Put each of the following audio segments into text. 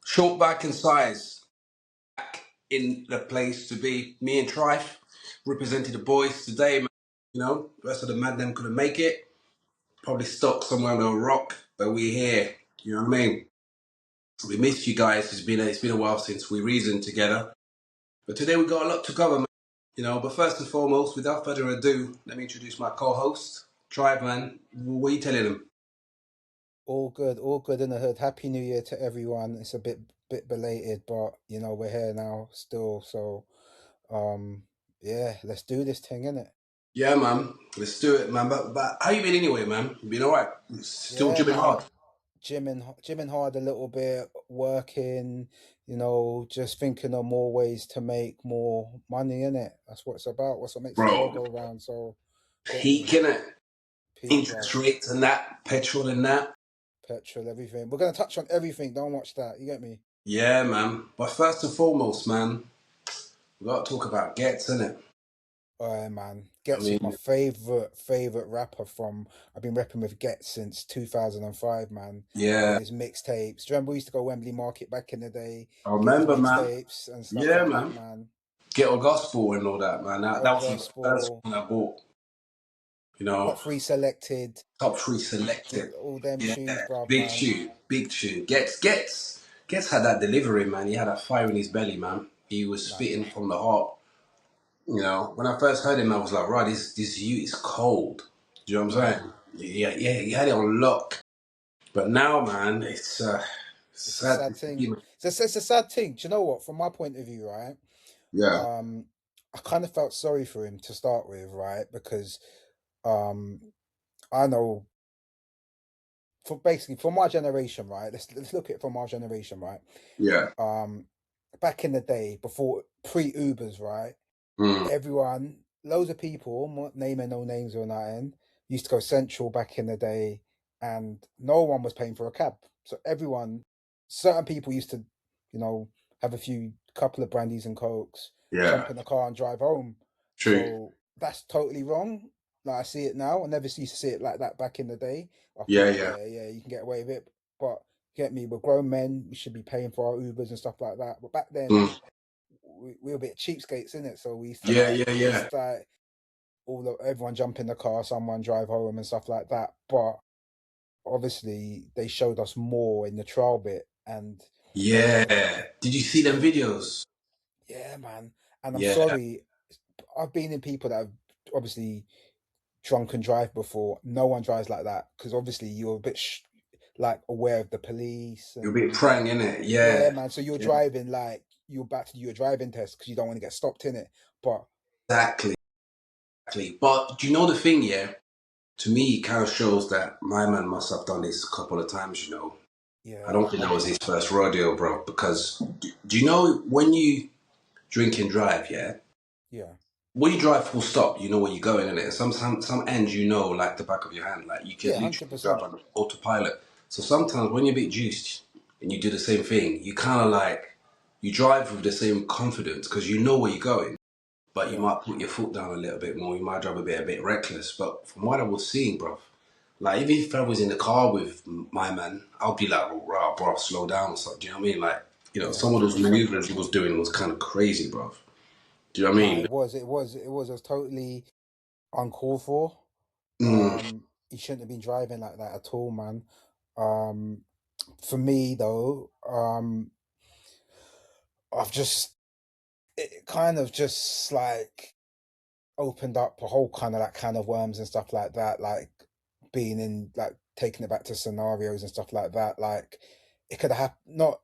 Short back and size. Back in the place to be. Me and Trife represented the boys today, man. You know, the rest of the madmen couldn't make it. Probably stuck somewhere on a rock, but we're here. You know what I mean? We missed you guys. It's been a while since we reasoned together. But today we got a lot to cover, man. You know, but first and foremost, without further ado, let me introduce my co-host, Tribe Man. What are you telling him? All good in the hood. Happy New Year to everyone. It's a bit belated, but we're here now still. So yeah, let's do this thing, innit? Yeah, man. Let's do it, man. But how you been anyway, man? You been alright? Still Yeah, gymming man. hard? Gymming hard a little bit, working, just thinking of more ways to make more money in it. That's what it's about. What's what makes the world Bro, go round. So get me. peaking it. Peak, bruv. Interest rates and that, petrol and that. Petrol, everything. We're gonna touch on everything. Don't watch that. You get me? Yeah, man. But first and foremost, man, we got to talk about Gets, innit? Man, I Gets is my mean, favorite rapper from. I've been rapping with Gets since 2005, man. With yeah. his mixtapes. Do you remember we used to go Wembley Market back in the day, I get his remember, man. mixtapes and stuff Yeah, like that, man. man. Ghetto Gospel and all that, man. That Ghetto was the first Gospel, one I bought. You know, Top Three Selected, top three selected. all them Yeah, tunes, bruv, big man. tune, big tune. Gets had that delivery, man. He had that fire in his belly, man. He was Nah, spitting from the heart. You know, when I first heard him, I was like, right, this you is cold. Do you know what I'm yeah. saying? Yeah, yeah, he had it on lock. But now, man, it's It's a sad to sad see thing. him. It's a sad thing. Do you know what? From my point of view, right? Yeah, Um, I kind of felt sorry for him to start with, right? Because um, I know for basically for my generation, right? Let's look at it from our generation, right? yeah. Um, Back in the day, before pre Ubers, right? Mm. Everyone, loads of people, naming no names or nothing, used to go central back in the day, and no one was paying for a cab. So everyone, certain people used to, you know, have a few couple of brandies and cokes, Yeah, jump in the car and drive home. true. So that's totally wrong. Like I see it now. I never used to see it like that back in the day. I Yeah, thought, yeah. yeah, you can get away with it. But get me, we're grown men. We should be paying for our Ubers and stuff like that. But back then, Mm. we were a bit cheapskates in it. So we used to Yeah, like yeah, yeah. just like everyone jump in the car, someone drive home and stuff like that. But obviously, they showed us more in the trial bit, and Yeah. um, Did you see them videos? yeah, man. And I'm Yeah. sorry, I've been in people that have obviously drunk and drive before. No one drives like that because obviously you're a bit like aware of the police You're a and bit prang, innit? yeah, Yeah. man. So you're Yeah. driving like you're about to do your driving test because you don't want to get stopped in it. But Exactly. Exactly. But do you know the thing, yeah? To me, it kind of shows that my man must have done this a couple of times, you know. I yeah, don't think that was his first rodeo, bro. Because do you know when you drink and drive, yeah? yeah, When you drive full stop, you know where you're going, innit? And some ends you know like the back of your hand. Like you can yeah, literally hundred drive percent. on autopilot. So sometimes when you're a bit juiced and you do the same thing, you kind of like you drive with the same confidence because you know where you're going. But you Yeah, might put your foot down a little bit more. You might drive a bit reckless. But from what I was seeing, bro, like even if I was in the car with my man, I'll be like, oh, "Rah, bro, slow down." So do you know what I mean? Like, you know, yeah, some of hundred those percent. maneuvers he was doing was kind of crazy, bro. Do you know what I Nah, mean? it was totally uncalled for. Mm, You shouldn't have been driving like that at all, man. Um, for me though, I've just it kind of just like opened up a whole kind of like can of worms and stuff like that, like being in like taking it back to scenarios and stuff like that. Like it could have not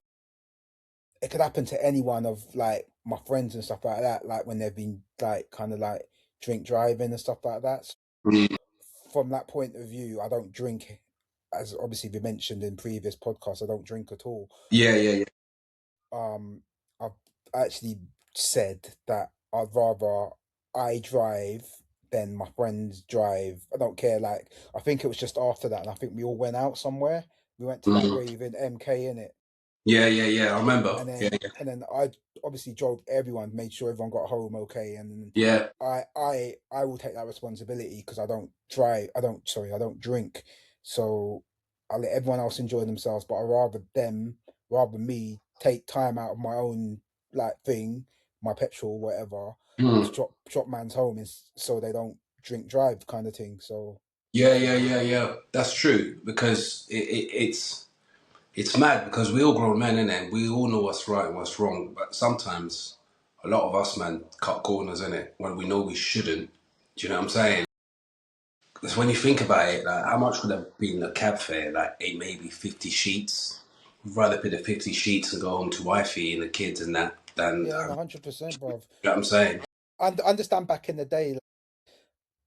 it could happen to any one of like my friends and stuff like that, like when they've been like kind of like drink driving and stuff like that. mm, From that point of view, I don't drink, as obviously we mentioned in previous podcasts. I don't drink at all. yeah, yeah, yeah. Um, I've actually said that I'd rather I drive than my friends drive. I don't care. Like I think it was just after that, and I think we all went out somewhere. We went to that Mm, rave in MK in it, yeah, yeah, yeah. I remember. and Yeah, then yeah, I obviously drove everyone, made sure everyone got home okay, and yeah. I will take that responsibility because I don't drive. I don't drink, so I let everyone else enjoy themselves. But I rather me take time out of my own like thing, my petrol, whatever, to Mm. drop man's home is so they don't drink drive kind of thing. So Yeah, yeah, yeah, yeah. That's true because it's mad because we all grown men and we all know what's right and what's wrong. But sometimes a lot of us man cut corners in it when we know we shouldn't. Do you know what I'm saying? Because when you think about it, like how much would have been a cab fare? Like maybe 50 sheets. I'd rather pay the 50 sheets and go home to wifey and the kids and that than yeah, you no, know 100%, bro. what I'm saying. I understand back in the day.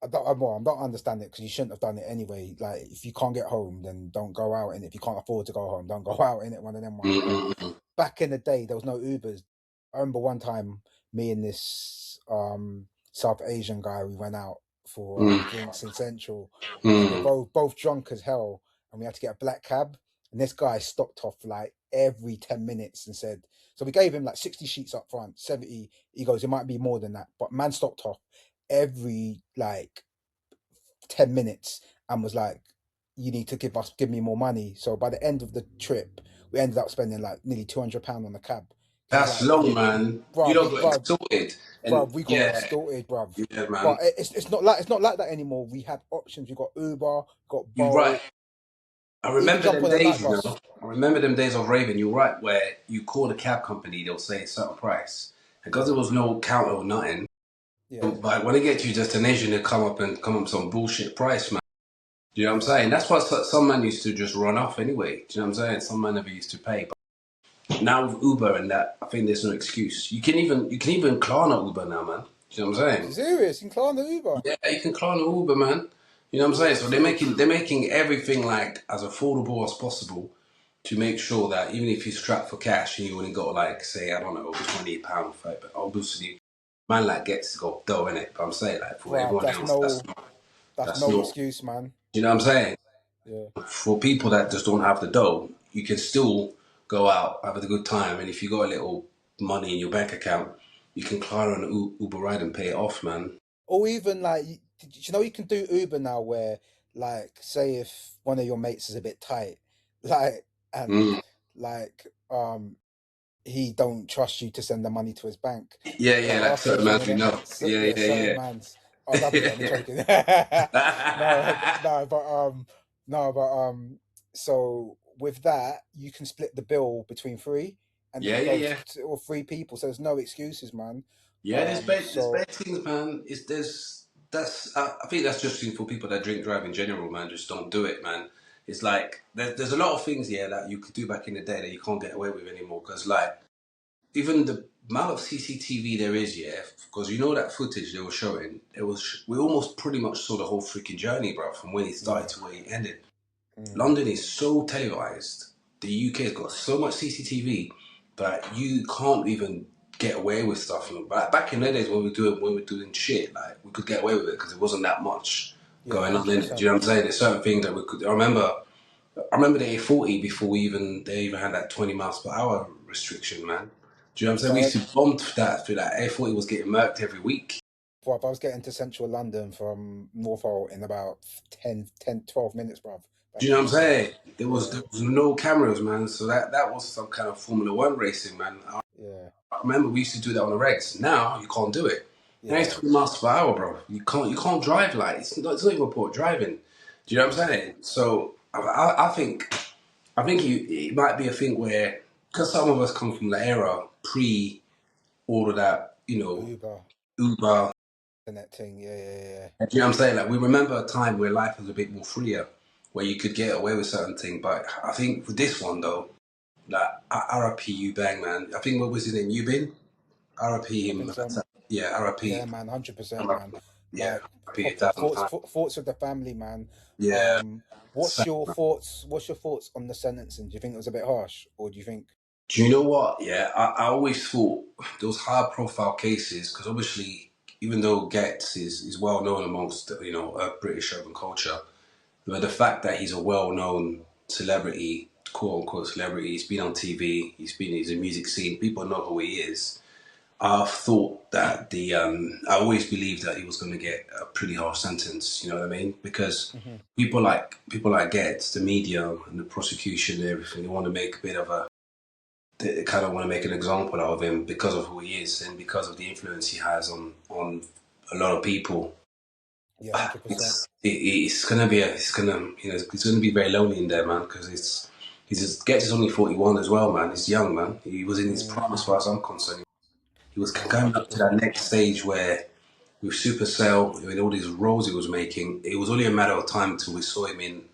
I'm not understanding it because you shouldn't have done it anyway. Like, if you can't get home, then don't go out. And if you can't afford to go home, don't go out in it. One of them ones. But Mm-mm-mm. back in the day, there was no Ubers. I remember one time, me and this South Asian guy, we went out for Mm, drinks in Central, and we're mm. both drunk as hell, and we had to get a black cab. And this guy stopped off like every 10 minutes and said, so we gave him like 60 sheets up front, 70. He goes, it might be more than that, but man stopped off every like 10 minutes and was like, you need to give me more money. So by the end of the trip, we ended up spending like nearly £200 on the cab. Because he's That's like, long, man. You bruv, don't got extorted, and we got yeah, extorted, bruv. yeah, man. But it's not like that anymore. We had options. We got Uber, got You're right. Bolt. I Even remember jump them on a days, night you bus. know. I remember them days of raving. You're right, where you call the cab company, they'll say a certain price, and because Yeah, there was no counter or nothing. yeah, But when they get to your destination, they come up with some bullshit price, man. Do you know what I'm yeah. saying? That's what some man used to just run off anyway. Do you know what I'm saying? Some man never used to pay. But now with Uber and that, I think there's no excuse. You can even Klarna Uber now, man. Do you know what I'm saying? Serious, in Klarna Uber. Yeah, you can Klarna Uber, man. You know what I'm saying? So they're making everything like as affordable as possible to make sure that even if you're strapped for cash and you only got like say I don't know £28 for it, but obviously man like gets to go dough in it. But I'm saying like for Bruv, everyone else, that's that's no not. excuse, man. You know what I'm saying? Yeah. For people that just don't have the dough, you can still go out, have a good time, and if you got a little money in your bank account, you can clear on an Uber ride and pay it off, man. Or even like, did you know you can do Uber now where, like, say if one of your mates is a bit tight, like, and Mm. like, he don't trust you to send the money to his bank. Yeah, Like yeah, like last certain session, man we innit? know. So, Yeah, yeah, certain yeah, man's. Oh, that'd be I'm yeah. joking. No, no, no, but so with that, you can split the bill between three, and Yeah, it yeah, goes yeah. to or three people. So there's no excuses, man. Yeah, there's So bad things, man. Is there's that's I think that's just for people that drink drive in general, man. Just don't do it, man. It's like there's a lot of things here that you could do back in the day that you can't get away with anymore. Because like even the amount of CCTV there is, yeah, because you know that footage they were showing, we almost pretty much saw the whole freaking journey, bro, from when he started yeah. to where he ended. Mm. London is so televised. The UK has got so much CCTV that you can't even get away with stuff. But back in the days when we were doing shit, like we could get away with it because it wasn't that much Yeah, going on hundred in it. Do you percent. know what I'm saying? There's certain things that we could. I remember the A40 before they even had that 20 miles per hour restriction, man. Do you know what I'm saying? We So, used to bump that through that A40 was getting murked every week. bruv, I was getting to central London from Norfolk in about 12 minutes, bruv, Do back you know in what the I'm day. saying? There was Yeah, there was no cameras, man. So that was some kind of Formula One racing, man. yeah, I remember we used to do that on the regs. Now you can't do it. Now it's yeah. 20 miles per hour, bro. You can't drive like it's not even port driving. Do you know what I'm saying? So I think it might be a thing where because some of us come from the era pre all of that, Uber Uber. and that thing. Yeah, yeah, Do you know what I'm saying? Like we remember a time where life was a bit more freer, where you could get away with certain things. But I think with this one though, like RIP Bang man. I think what was his name? Ubin? RIP yeah. I him. think so. Yeah, Yeah, RIP. man, 100%, RIP. man. Yeah, Like RIP a proper thousand times. thoughts of the family, man. Yeah. What's your thoughts? What's your thoughts on the sentencing? Do you think it was a bit harsh, or do you think? Do you know what? Yeah, I always thought those high profile cases, because obviously, even though Getz is well known amongst British urban culture, but the fact that he's a well known celebrity, quote unquote celebrity, he's been on TV, he's in music scene, people know who he is. I thought that I always believed that he was going to get a pretty harsh sentence. You know what I mean? Because Mhm. people like Getz, the media and the prosecution and everything, they want to make a bit of a they kind of want to make an example out of him because of who he is and because of the influence he has on a lot of people. Yeah, 100%. It's gonna be it's gonna be very lonely in there, man, because he just gets is only 41 as well, man. He's young, man. He was in his prime as far as I'm concerned. He was Nah, going up to that 100%. next stage where with Supercell, with all these roles he was making, it was only a matter of time till we saw him in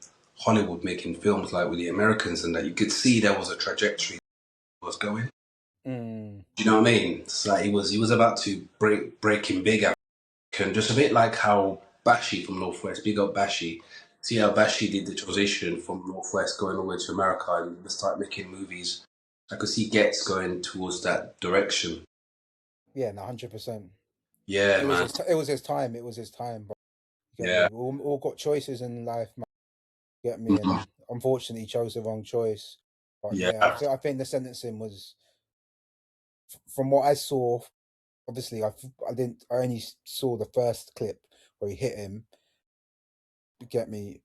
Hollywood making films like with the Americans, and that you could see there was a trajectory he was going. Mm, Do you know what I mean? It's like he was about to breaking big out, and just a bit like how Bashi from Northwest, big up Bashi. See how Bashi did the transition from Northwest going all the way to America and start making movies. I could see Getz going towards that direction. yeah, no, 100%. Yeah, It was man. his. It was his time. It was his time. But you get me. Yeah, We all got choices in life, man. You get me. Mhm. And unfortunately, he chose the wrong choice. But Yeah. yeah, I think the sentencing was, from what I saw. Obviously, I didn't. I only saw the first clip where he hit him. You get me.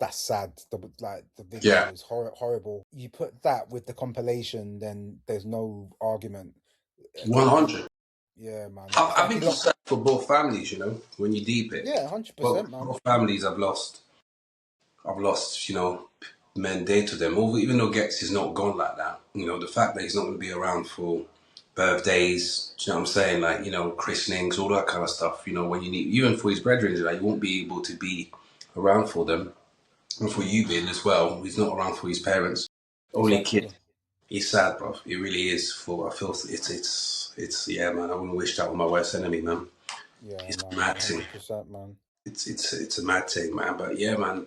That's sad. The video Yeah. is horrible. You put that with the compilation, then there's no argument. One hundred. Yeah, man. I, It's I like he think it's locked. sad for both families, when you deep it. Yeah, hundred Both, percent, man. both families have lost, men dear to them. Even though Gex is not gone like that, the fact that he's not going to be around for birthdays, do you know what I'm saying? Like, christenings, all that kind of stuff, when you need, even for his brethren, like, you won't be able to be around for them. And for you Mm, being as well, he's not around for his parents. Only kid. exactly. It's sad, bro. It really is. I feel yeah, man. I wouldn't wish that on my worst enemy, man. Yeah, It's a no, mad thing. 100%, man. It's a mad thing, man. But yeah, man.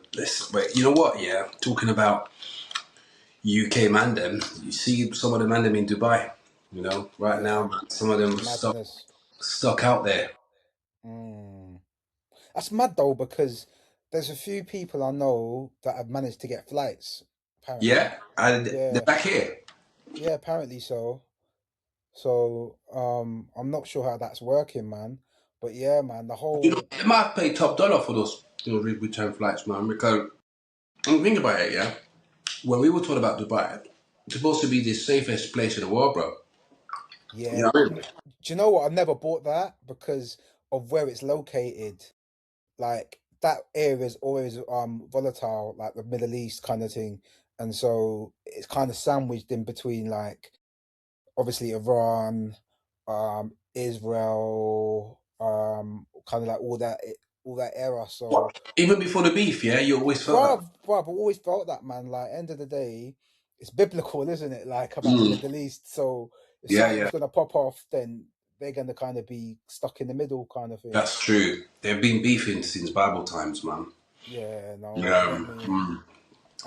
But you know what? Yeah, talking about UK man, them. You see some of the man them in Dubai. Right now, Yeah, man. Some of them are stuck madness. stuck out there. Mm. That's mad though, because there's a few people I know that have managed to get flights. Apparently, Yeah, and they're yeah, back here. yeah, apparently so. So, I'm not sure how that's working, man. But yeah, man, the whole They might pay top dollar for those return flights, man. Because think about it, yeah. When we were talking about Dubai, it's supposed to be the safest place in the world, bro. You yeah. know what I mean? Do you know what? I've never bought that because of where it's located. Like that area is always volatile, like the Middle East kind of thing, and so it's kind of sandwiched in between, like obviously Iran, Israel, kind of like all that era. What? So, Even before the beef, yeah, you always felt that. bruv, I've always felt that, man. Like, end of the day, it's biblical, isn't it? Like about the Mm. Middle East. So if Yeah, something's yeah, gonna pop off, then they're gonna kind of be stuck in the middle, kind of thing. that's true. They've been beefing since Bible times, man. Yeah, no, you get Yeah, me.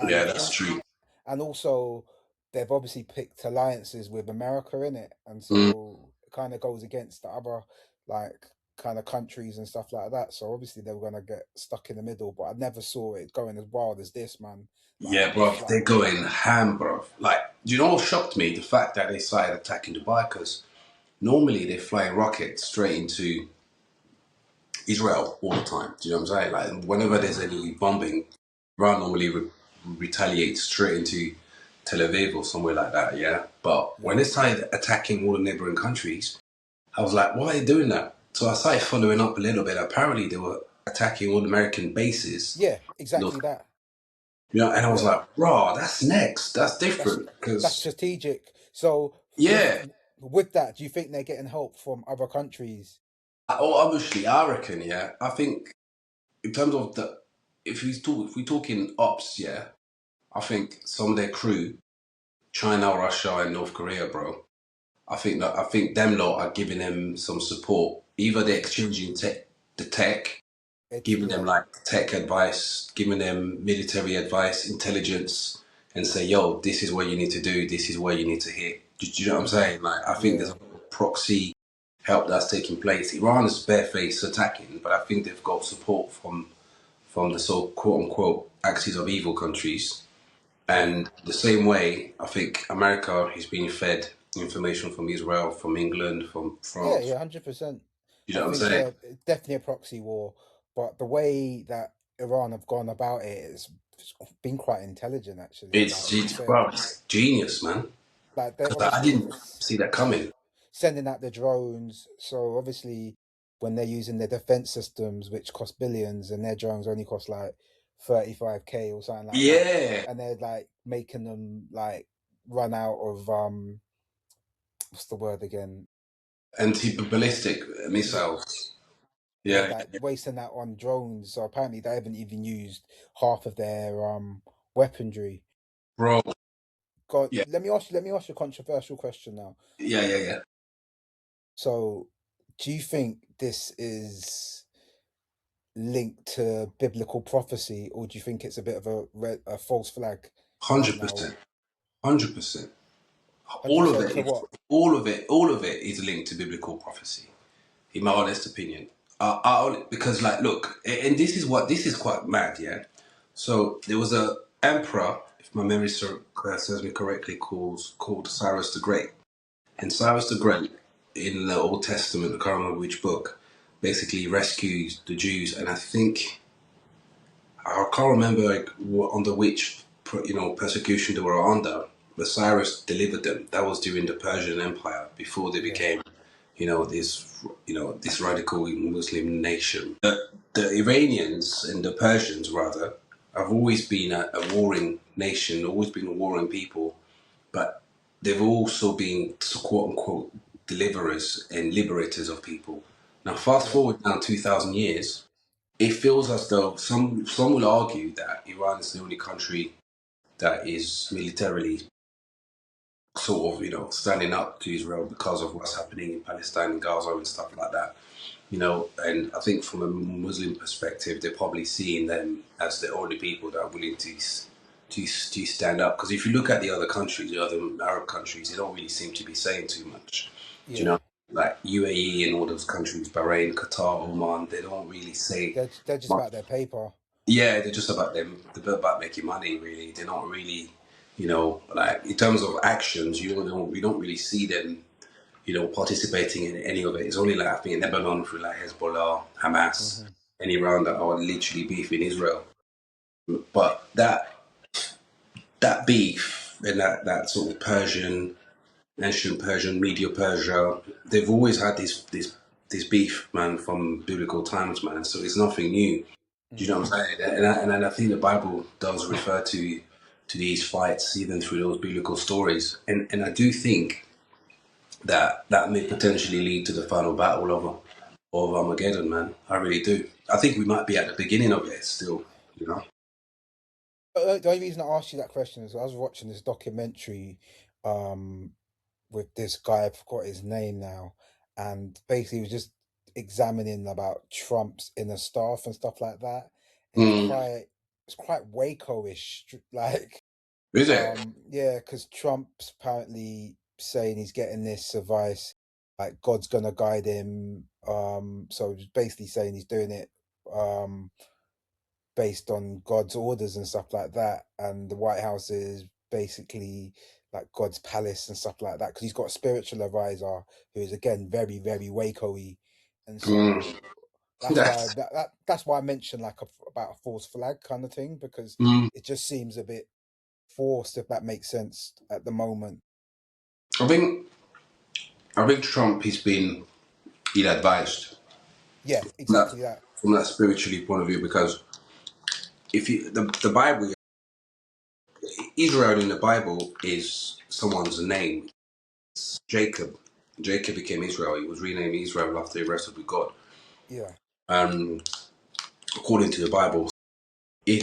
yeah, And that's true. and also they've obviously picked alliances with America in it, and Mm. so it kind of goes against the other like kind of countries and stuff like that. So obviously they were gonna get stuck in the middle, but I never saw it going as wild as this, man. Like Yeah, bro, it's they're like going ham, bro. Like, do you know what shocked me? The fact that they started attacking Dubai, because normally they fly rockets straight into Israel all the time. Do you know what I'm saying? Like, whenever there's mm, any bombing, Iran normally retaliates straight into Tel Aviv or somewhere like that, yeah? But when yeah, they started attacking all the neighboring countries, I was like, why are they doing that? So I started following up a little bit. Apparently, they were attacking all the American bases. yeah, Those, exactly that. and I was Yeah, like, raw, that's next. That's that's different. that's Because, strategic. So yeah, with that, do you think they're getting help from other countries? obviously, I reckon, yeah. I think in terms of if we talking ops, yeah, I think some of their crew, China, Russia, and North Korea, bro. I think them lot are giving them some support. Either they're exchanging the tech, It's giving them yeah, like tech advice, giving them military advice, intelligence, and say, yo, this is what you need to do, this is where you need to hit. Do you know what I'm hmm saying? Like, I think there's a yeah, lot of proxy help that's taking place. Iran is barefaced attacking, but I think they've got support from the so quote unquote axis of evil countries. yeah. And the same way, I think America is being fed information from Israel, from England, from Yeah, France. yeah, 100%. You I know what I'm think saying? it's definitely a proxy war, but the way that Iran have gone about it has been quite intelligent, actually. Like you It's said, well, it's genius, man. Like they because I obviously didn't see that coming. sending out the drones. So obviously, when they're using their defense systems, which cost billions, and their drones only cost like 35K or something like that, Yeah, and they're like making them like run out of what's the word again? anti-ballistic Yeah, missiles. they're Yeah, like wasting that on drones. So apparently, they haven't even used half of their weaponry. bro. God, Yeah, let me ask you a controversial question now. yeah. So, do you think this is linked to biblical prophecy, or do you think it's a bit of a false flag right Hundred now? percent, 100%. Hundred All of percent it to is, what? all of it is linked to biblical prophecy. In my honest opinion, because like, look, and this is quite mad, yeah. So there was a emperor, if my memory serves me correctly, called Cyrus the Great. And Cyrus the Great, in the Old Testament, I can't remember which book, basically rescues the Jews. And I think, I can't remember like under which persecution they were under, but Cyrus delivered them. That was during the Persian Empire before they Yeah, became, this radical Muslim nation. The Iranians and the Persians rather have always been a warring nation, always been a warring people, but they've also been quote unquote deliverers and liberators of people. Now, fast yeah, forward now 2,000 years, it feels as though some will argue that Iran is the only country that is militarily sort of standing up to Israel because of what's happening in Palestine and Gaza and stuff like that. And I think from a Muslim perspective, they're probably seeing them as the only people that are willing to stand up. Because if you look at the other countries, the other Arab countries, they don't really seem to be saying too much. Do you yeah. know? Like UAE and all those countries, Bahrain, Qatar, Oman, they don't really say They're just much. about their paper. Yeah, they're just about them. They're about making money. Really, they're not really, like in terms of actions. We don't really see them, participating in any of it. It's only like I think in Lebanon through like Hezbollah, Hamas, Hmm. and Iran that are literally beefing Israel. But that beef and that sort of ancient Persian, Media Persia, they've always had this beef, man, from biblical times, man. So it's nothing new. Do you know Hmm. what I'm saying? And I think the Bible does refer to these fights even through those biblical stories. And I do think that may potentially lead to the final battle of Armageddon, man. I really do. I think we might be at the beginning of it still, you know. The only reason I asked you that question is I was watching this documentary um, with this guy. I forgot his name now, and basically he was just examining about Trump's inner staff and stuff like that, and Mm. it's quite Waco-ish, like Is it? yeah, because Trump's apparently saying he's getting this advice, like God's gonna guide him. So just basically saying he's doing it um based on God's orders and stuff like that. And the White House is basically like God's palace and stuff like that because he's got a spiritual advisor who is again very very Waco-y, and Mm. so that's why That's, that's why I mentioned like about a false flag kind of thing because mm. it just seems a bit forced if that makes sense at the moment. I think I think Trump has been ill advised Yeah, from that exactly that. spiritually point of view because if you the Bible, Israel in the Bible is someone's name. It's Jacob. Jacob became Israel. He was renamed Israel after he wrestled with God. Yeah. Um, according to the Bible, it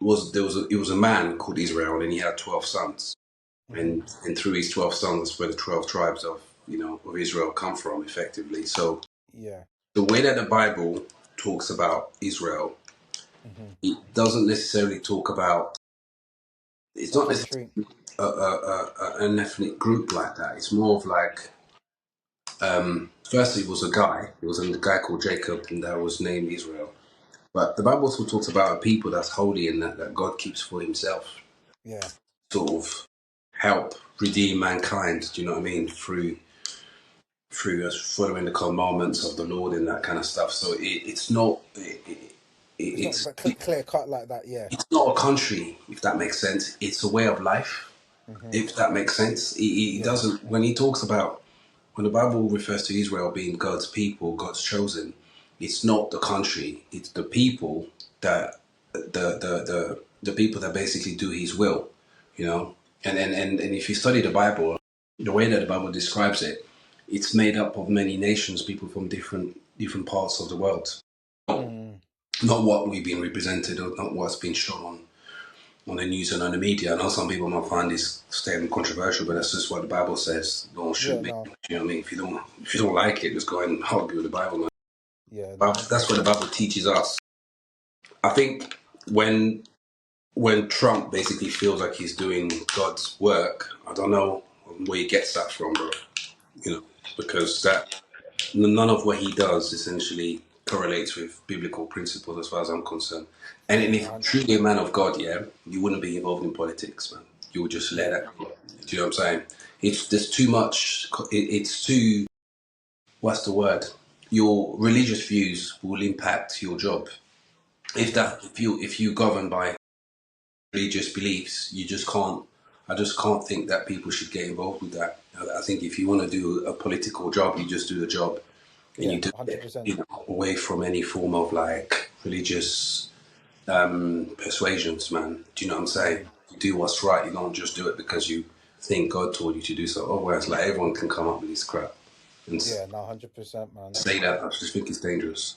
was a man called Israel, and he had 12 sons, Hmm. and through his 12 sons, that's where the 12 tribes of Israel come from, effectively. So Yeah. the way that the Bible talks about Israel, Hmm. it doesn't necessarily talk about. It's A not country. necessarily an ethnic group like that. It's more of like. Firstly, it was a guy. It was a guy called Jacob, and that was named Israel. But the Bible also talks about a people that's holy and that God keeps for Himself, Yeah. sort of help redeem mankind. Do you know what I mean? Through us following the commandments of the Lord and that kind of stuff. So it's not It's not it's clear cut like that. Yeah. it's not a country, if that makes sense. It's a way of life. Mm-hmm. if that makes sense. He Yeah. doesn't, when he talks about, when the Bible refers to Israel being God's people, God's chosen, it's not the country, it's the people that, the people that basically do his will, you know? And if you study the Bible, the way that the Bible describes it, it's made up of many nations, people from different parts of the world. Mm. Not what we've been represented or not what's been shown on the news and on the media. I know some people might find this statement controversial, but that's just what the Bible says. No one Yeah. should be. No. You know what I mean? If you don't like it, just go and argue with the Bible, man. Yeah. No. But hundred that's what the percent. Bible teaches us. I think when Trump basically feels like he's doing God's work, I don't know where he gets that from, bro. You know, because that none of what he does essentially correlates with biblical principles as far as I'm concerned. And Yeah. if No. you're truly a man of God, yeah, you wouldn't be involved in politics, man. You would just let Yeah. that go. Do you know what I'm saying? It's there's too much. It's too. What's the word? Your religious views will impact your job. Mm-hmm. If you govern by religious beliefs, you just can't. I just can't think that people should get involved with that. I think if you want to do a political job, you just do the job and Yeah. you do Hundred it, percent. away from any form of like religious persuasions, man. Do you know what I'm saying? Mm. You do what's right. You don't just do it because you think God told you to do so. Otherwise, like everyone can come up with this crap and Yeah. No. 100%, man. say that. I just think it's dangerous.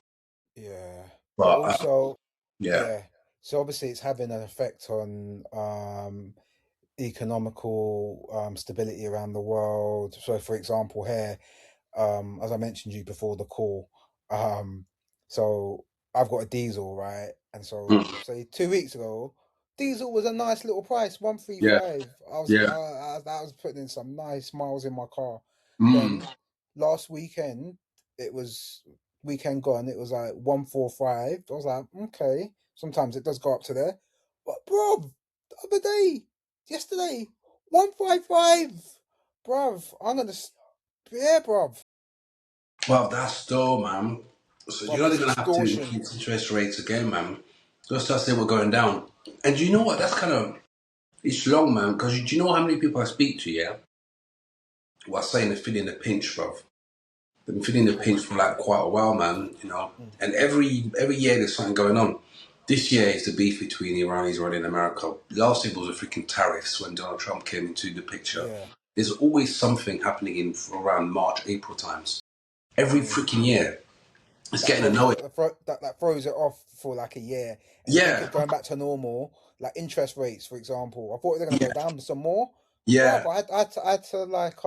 Yeah. But But also, yeah, yeah. So obviously, it's having an effect on economical stability around the world. So, for example, here, as I mentioned you before the call, um, so I've got a diesel, right? And so, mm, say 2 weeks ago, diesel was a nice little price, one three yeah, five. yeah, I was putting in some nice miles in my car. mm. Then last weekend, it was weekend gone. It was like 145. I was like, okay. Sometimes it does go up to there, but bro, the other day, yesterday, 155, bruv. Yeah, bruv. Well, that's dull, man. So you're Bruv, not it's gonna have to extortion. increase interest rates again, man. Just say we're going down. And you know what? That's kind of it's long, man. Because do you know how many people I speak to? Yeah, who are saying they're feeling the pinch, bro. They've been feeling the Mm-hmm. pinch for like quite a while, man. You know, Mm. and every year there's something going on. This year is the beef between Iran, Israel, and America. Last year was the freaking tariffs when Donald Trump came into the picture. Yeah. There's always something happening in around March, April times. Every Mm. freaking year, it's That getting throws annoying. that throws it off for like a year, and you think Yeah, it's going back to normal. Like interest rates, for example, I thought they were gonna yeah, go down some more, bruv. yeah. I had to like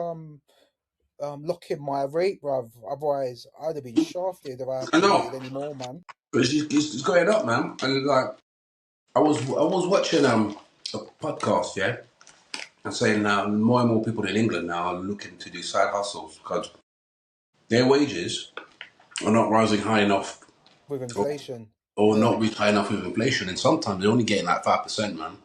lock in my rate, bruv. Otherwise, I'd have been shafted if I I know, waited any more, man. but it's going up, man. And like, I was watching a podcast, yeah, and saying now more and more people in England now are looking to do side hustles because their wages are not rising high enough, With or, inflation, or yeah, not really high enough with inflation, and sometimes they're only getting like 5%, man.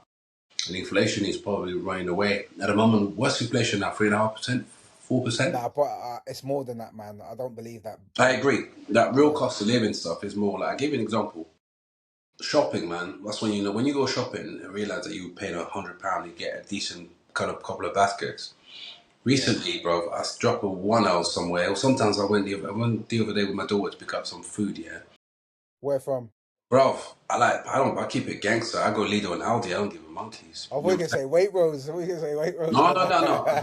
And inflation is probably running away at the moment. What's inflation now? 3.5%, 4%. nah, but it's more than that, man. I don't believe that. I agree. That real Yeah, cost of living stuff is more like I give you an example. Shopping, man. That's when you know when you go shopping and realize that you paying £100, you get a decent kind of couple of baskets. yeah. Recently, bro, I dropped a 1 hour somewhere. Or sometimes I went the other day with my daughter to pick up some food. Yeah, Where from? bro. I keep it gangster. I go Lidl and Aldi. I don't give a monkeys. I You was know gonna what I'm say Waitrose. We gonna say Waitrose, saying? No, man. no, no, no.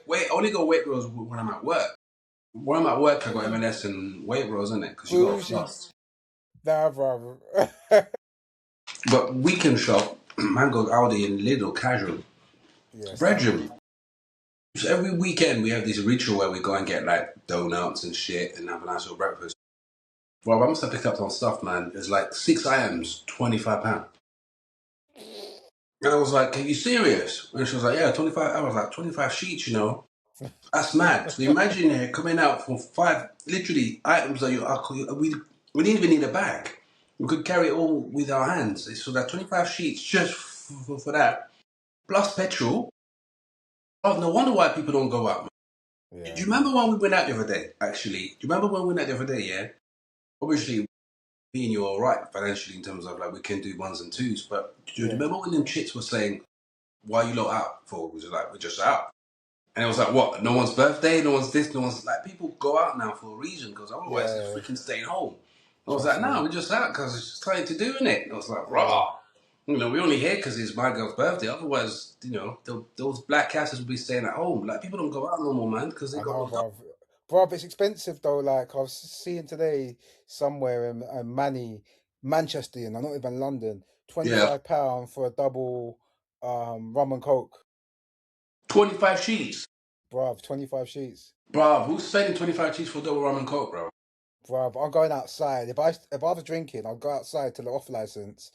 Wait. I only go Waitrose when I'm at work. When I'm at work, I got Mm, M&S and Waitrose, in it? Because you got a bougie, plus. nah, brother. But weekend shop, man goes Aldi and Lidl casual. Yeah, Brethren, standard. so every weekend we have this ritual where we go and get like donuts and shit and have a nice little breakfast. Well, I must have picked up some stuff, man. It's like 6 items, £25. And I was like, are you serious? And she was like, yeah, 25. I was like, 25 sheets, you know? That's mad. So imagine here coming out for five, literally, items that we didn't even need a bag. We could carry it all with our hands. So that 25 sheets just for that. Plus petrol. Oh, no wonder why people don't go out. Do Yeah, you remember when we went out the other day, actually? Do you remember when we went out the other day, yeah? Obviously, me and you are right financially in terms of like we can do ones and twos, but do you yeah. remember when them chits were saying Why are you lot out for? Was it like, we're just out? And it was like, what? No one's birthday, no one's this, no one's like. People go out now for a reason because otherwise they're Yeah, freaking staying home. I was like, trust no, me. we're just out because it's just trying to do it. And I was like, Yeah, raw. You know, we only here because it's my girl's birthday. Otherwise, you know, those black asses would be staying at home. Like people don't go out no more, man, because they I got know, no. bruv. Bruv, it's expensive though. Like I was seeing today somewhere in Manchester, and not even London, Yeah, £25 for a double rum and coke. 25 sheets, Bruv, 25 sheets. bro. Who's spending 25 sheets for double rum and coke, bro? Bruv, I'm going outside. If I was drinking, I'd go outside to the off license,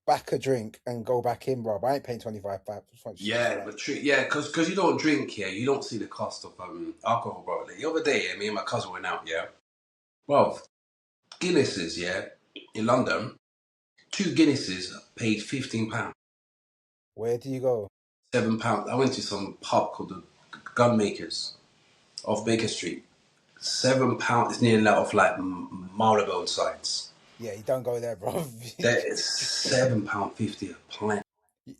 back a drink, and go back in, bruv. I ain't paying 25 sheets for Yeah, that. but yeah, because you don't drink here, you don't see the cost of alcohol, bro. Like, the other day, me and my cousin went out, yeah, bro. Guinnesses, yeah, in London, two Guinnesses paid £15, Where do you go? £7. I went to some pub called the Gunmakers off Baker Street. £7 is nearly out of like Marylebone sites. Yeah, you don't go there, bruv. That is £7.50 a pint.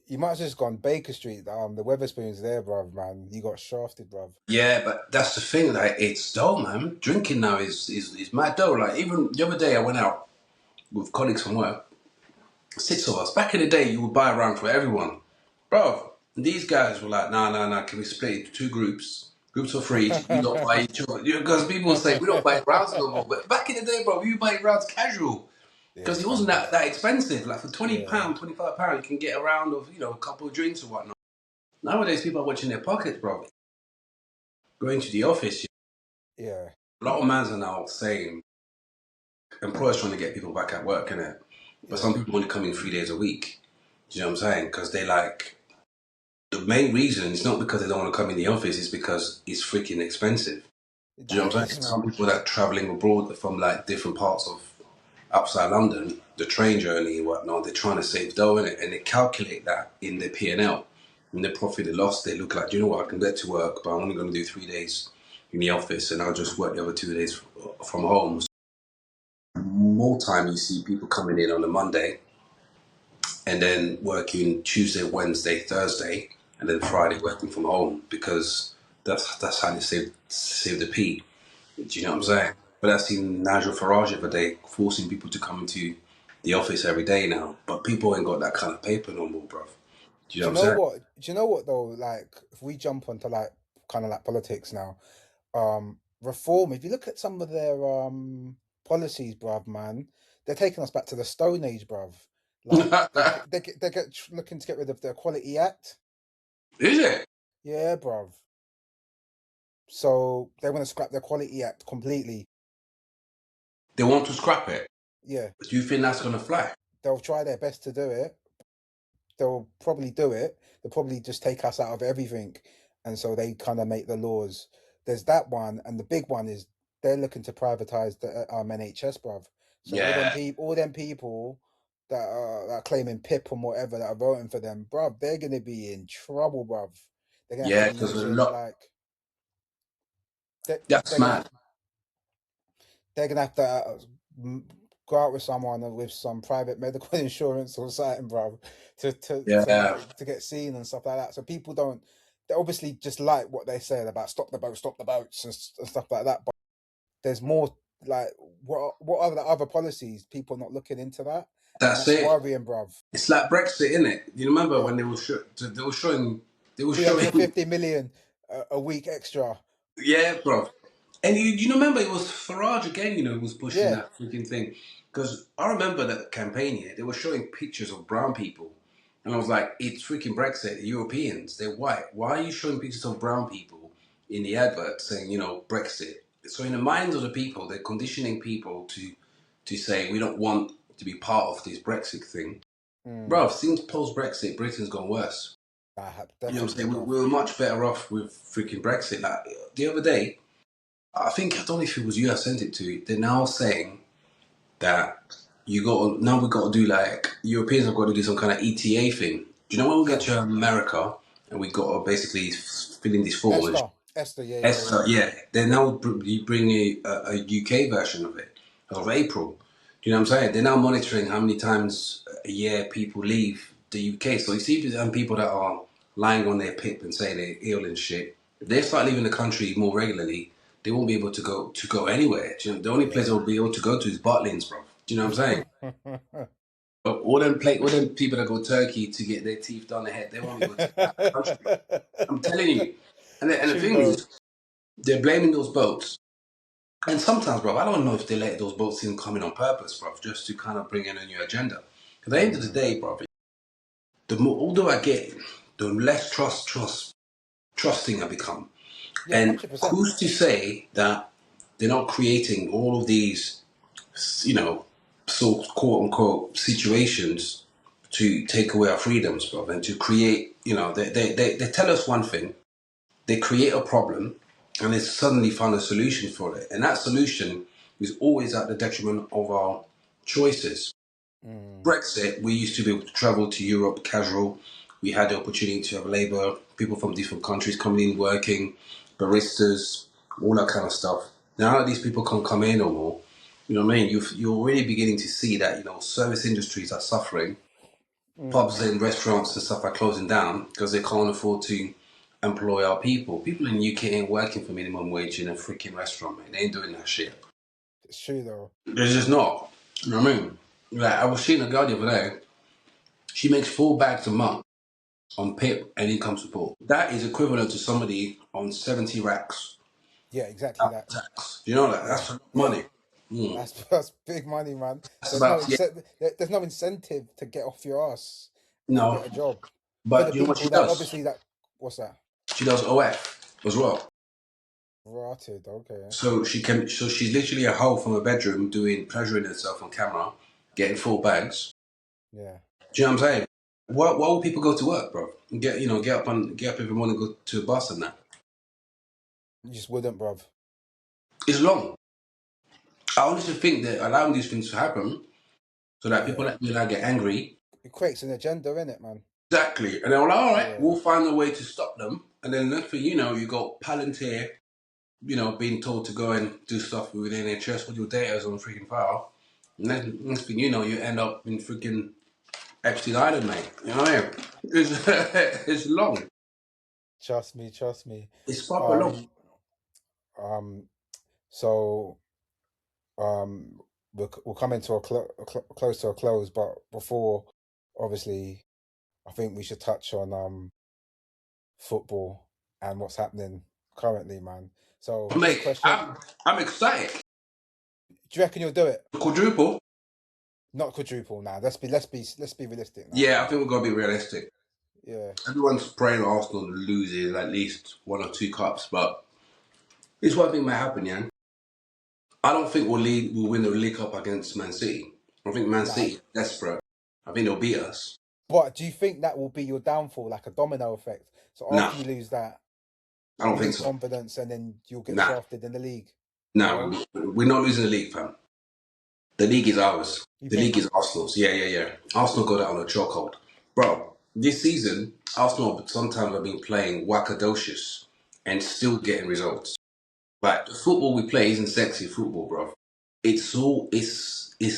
You might have just gone Baker Street. The Weatherspoons there, bruv, man. You got shafted, bruv. Yeah, but that's the thing. Like, it's dull, man. Drinking now is mad dull. Like, even the other day, I went out with colleagues from work. 6 of us. Back in the day, you would buy a round for everyone, bro. These guys were like, nah, nah, nah. Can we split it into two groups? Groups of three. You don't buy each other because people say we don't buy rounds no more. But back in the day, bro, you buy rounds casual Yeah, because it's it wasn't funny, bruv. that expensive. Like for twenty Yeah, pound, £25, you can get a round of a couple of drinks or whatnot. Nowadays, people are watching their pockets, bro. Going to the office, yeah, a lot of mans are now saying employers trying to get people back at work, innit? But some yeah. people only come in 3 days a week. Do you know what I'm saying? Because they like the main reason is not because they don't want to come in the office, it's because it's freaking expensive. Do you know That what I'm is, saying? Some man. people that are traveling abroad from like different parts of outside London, the train journey and whatnot, they're trying to save dough in it and they calculate that in their P&L. And their profit and loss, they look like, do you know what, I can get to work, but I'm only going to do 3 days in the office and I'll just work the other 2 days from home. More time you see people coming in on a Monday and then working Tuesday, Wednesday, Thursday, and then Friday working from home because that's how they save the P. Do you know what I'm Yeah. saying? But I've seen Nigel Farage every day forcing people to come into the office every day now. But people ain't got that kind of paper no more, bruv. Do you know Do what you I'm know saying? what? Do you know what though? Like, if we jump onto like kind of like politics now, reform. If you look at some of their policies, bruv, man, they're taking us back to the Stone Age, bruv. Like they get looking to get rid of the Equality Act. Is it? Yeah, bruv. So they want to scrap the Equality Act completely. They want to scrap it. Yeah, Do you think that's gonna fly? they'll try their best to do it. They'll probably do it. They'll probably just take us out of everything, and so they kind of make the laws. There's that one, and the big one is they're looking to privatize the NHS, bruv. So Yeah, all them people that are claiming PIP and whatever that are voting for them, bruv, they're gonna be in trouble, bruv. They're gonna have to yeah, be because a using lot. like they, That's they're gonna mad. they're gonna have to go out with someone with some private medical insurance or something, bro, Yeah, to get seen and stuff like that. So people don't. They obviously just like what they said about stop the boats, and stuff like that. But there's more like what are the other policies? People not looking into that, and that's that's it. worrying, bruv. It's like Brexit, innit? You remember Yeah, when they were showing, they were showing 350 million a week extra. Yeah, bro. And you remember it was Farage again, who was pushing Yeah, that freaking thing. Because I remember that campaign here, they were showing pictures of brown people. And I was like, it's freaking Brexit, Europeans, they're white. Why are you showing pictures of brown people in the advert saying, Brexit? So in the minds of the people, they're conditioning people to say, we don't want to be part of this Brexit thing. mm, Bro, since post-Brexit, Britain's gone worse. You know what I'm definitely, saying? bruv. We were much better off with freaking Brexit. Like, the other day, I don't know if it was you I sent it to. They're now saying that now we got to do like Europeans have got to do some kind of ETA thing. Do you know when we get Yeah, to America and we got to basically fill in this form and Esther, yeah, yeah, yeah. ESTA, yeah, they're now bringing a UK version of it as of April. Do you know what I'm saying? They're now monitoring how many times a year people leave the UK. So you see people that are lying on their pip and saying they're ill and shit, if they start leaving the country more regularly, they won't be able to go anywhere. Do you know, the only place Yeah. they'll be able to go to is Butlins, bro. Do you know what I'm saying? But all them people that go Turkey to get their teeth done ahead, they won't be able to get out of the country. I'm telling you. And the True thing though. is, they're blaming those boats. And sometimes, bro, I don't know if they let those boats in come in on purpose, bro, just to kind of bring in a new agenda. At the end of the Mm. day, bro, the more older I get, the less trusting I become. Yeah, And 100%. who's to say that they're not creating all of these, you know, so quote unquote situations to take away our freedoms, bro, and to create, they tell us one thing, they create a problem, and they suddenly find a solution for it. And that solution is always at the detriment of our choices. Mm. Brexit, we used to be able to travel to Europe casual. We had the opportunity to have labour, people from different countries coming in, working, baristas, all that kind of stuff. Now that these people can't come in no more, you know what I mean? You're already beginning to see that, service industries are suffering. Pubs Mm. and restaurants and stuff are closing down because they can't afford to employ our people. People in the UK ain't working for minimum wage in a freaking restaurant, man. They ain't doing that shit. It's true though. They're just not. You know what I mean? Like, I was seeing a girl the other day. She makes 4 bags a month on PIP and income support. That is equivalent to somebody on 70 racks Yeah, exactly that. after tax. You know that? Yeah, That's a lot of yeah. money. Mm. That's big money, man. That's There's no about, yeah. there's no incentive to get off your ass and No. get a job for the But you know what she people that does? obviously that what's that? She does OF as well. Rotted. Okay. So she's literally a hoe from a bedroom doing pleasuring herself on camera, getting 4 bags. Yeah. Do you know what I'm saying? Why would people go to work, bro? And get up every morning, go to a bus and that. You just wouldn't, bruv. It's long. I honestly think that allowing these things to happen so that people Yeah. like me and I get angry. It creates an agenda, innit, man? Exactly. And they're like, all right, Yeah. we'll find a way to stop them. And then next thing you know, you got Palantir, being told to go and do stuff with NHS with your data on freaking file. And then next thing you know, you end up in freaking Epstein Island, mate. You know what I mean? It's, it's long. Trust me, trust me. It's proper long. Um, um, so we're coming to close to a close, but before, obviously, I think we should touch on football and what's happening currently, man. So, quick Mate, question: I'm excited. do you reckon you'll do it? Quadruple? Not quadruple now. Let's be realistic now, Yeah, I man. think we're gonna be realistic. Yeah, Everyone's praying Arsenal loses at least 1 or 2 cups, but it's one thing might happen, yeah. I don't think we'll win the League Cup against Man City. I think Man nah. City is desperate. I think they'll beat us. But do you think that will be your downfall, like a domino effect? So Nah, after you lose that, I don't you think lose so. confidence, and then you'll get Nah, shafted in the league. nah, No, we're not losing the league, fam. The league is ours. you The league think? is Arsenal's. Yeah, yeah, yeah. Arsenal got that on a chokehold. Bro, this season, Arsenal sometimes have been playing wacadocious and still getting results. Like, the football we play isn't sexy football, bro. It's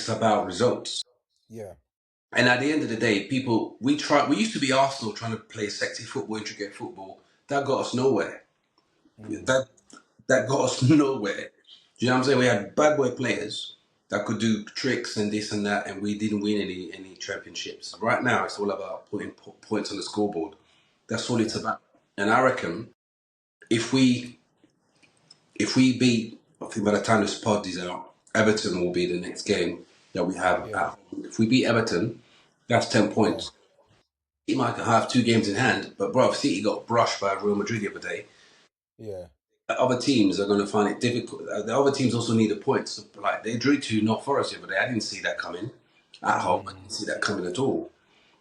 about results. Yeah. And at the end of the day, we used to be Arsenal trying to play sexy football, intricate football. That got us nowhere. Mm, That that got us nowhere. Do you know what I'm saying? We had bad boy players that could do tricks and this and that, and we didn't win any championships. Right now, it's all about putting points on the scoreboard. That's all it's yeah. about. And I reckon if we beat, I think by the time this pod is out, Everton will be the next game that we have at Yeah. home. If we beat Everton, that's 10 Yeah. points. He might have 2 games in hand, but bro, City got brushed by Real Madrid the other day. Yeah. Other teams are going to find it difficult. The other teams also need the points. Like, they drew to North Forest the other day. I didn't see that coming. At home, I Mm. didn't see that coming at all.